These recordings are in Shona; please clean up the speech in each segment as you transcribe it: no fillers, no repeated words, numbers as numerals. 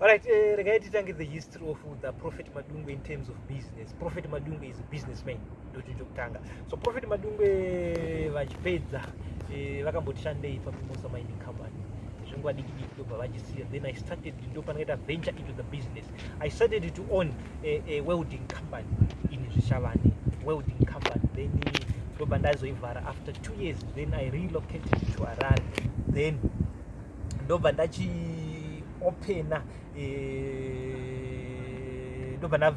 Alright, regai titange the history of the Prophet Madungwe in terms of business. Prophet Madungwe is a businessman. So Prophet Madungwe vachipedza vakambotishande paMimosa mining company. Then I started to venture into the business. I started to own a welding company in Zvishavane, welding company. Then after 2 years, then I relocated to Harare. Then open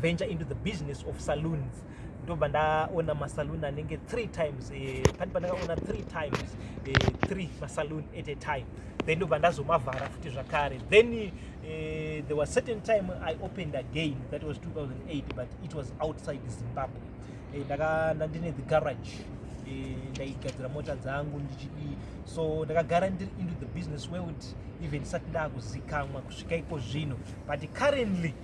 venture into the business of saloons. Ndobanda ona masaloon anenge 3 times pandibanda ona 3 times 3 masaloon at a time. Then ndobanda zomavhara futi zvakare. Then there was certain time I opened again, that was 2008, but it was outside Zimbabwe. Ndine the garage ndaigadzira mota dzangu ndichidi, so ndakagara ndiri into the business world even sati ndakuzikamwa kusvika iko zvino, but currently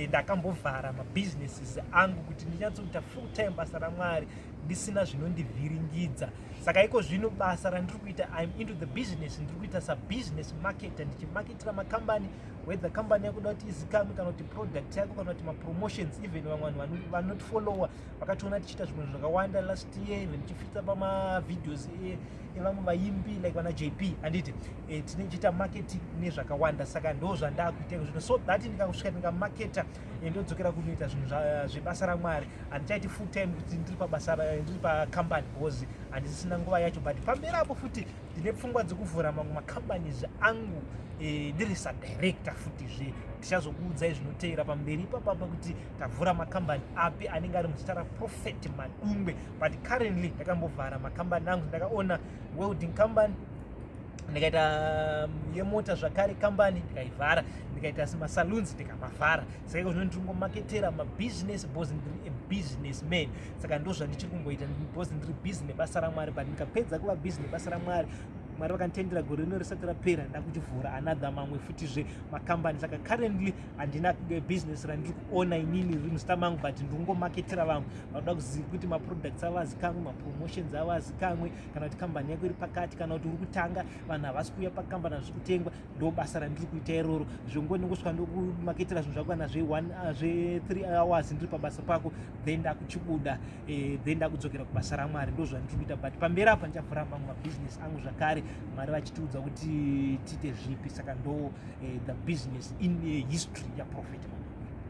ndakambovhara mabusinesses angu kuti ndinyatsoita full time basa raMwari ndisina zvinondivhiringidza. Saka iko zvino basa randiri kuita, I'm into the business, ndiri kuita sa business marketer, ndichimarketera makambani, whether company yakuda kuti izikamwe kana kuti product yako kana kuti mapromotions. Even vamwe vanhu vanotifollowa vakationa tichiita zvinhu zvakawanda last year, even tichifitsa pamavideos evamwe vaimbi like vana JP anditi tichiita marketing nezvakawanda. Saka ndo zvandakuita zvino, so that ndikangosvika ndikamarketa ndodzokera kunoita zvinhu zvebasa raMwari. Handichaiti full time kuti ndiri pabasa ndiri pacompany because handisina nguva yacho, but pamberi apo futi ndine pfungwa dzokuvhura mamwe macompanies angu ndiri sadirector futizve. Ndichazokuudzai zvinoteera pamberi ipapapa kuti tavhura makambani api anenge ari muzita raProphet Madungwe. But currently ndakambovhara makambani angu. Ndakaona welding company, ndikaita yemota zvakare company ndikaivhara, ndikaita masaloons ndikamavhara. Saka iko zvino ndiri kungomaketera mabusiness because ndiri a businessman. Saka ndo zvandichiri kungoita because ndiri busy nebasa raMwari. But ndikapedza kuva busy nebasa raMwari, Mwari vakanditendera gore rino risati rapera, ndakuchivhura another mamwe futizve makambani. Saka currently handina business randiri kuona inini riri muzita mangu, but ndiri kungomaketera vamwe vanoda kuziva kuti maproducts avo azikamwe, mapromotions avo azikamwe, kana kuti kambani yako iri pakati, kana kuti uri kutanga vanhu havasi kuuya pakambani hazvi kutengwa. Ndo basa randiri kuita iroro. Zvongoningosvika ndokumaketera zvinhu zvako kana zve3 hours ndiri pabasa pako, then ndakuchibuda, then ndakudzokera kubasa raMwari. Ndo zvandiri kuita, but pamberi apa ndichavhura mamwe mabusiness angu zvakare, Mwari vachitiudza kuti tiite zvipi. Saka ndo the business in history yaProphet Madungwe.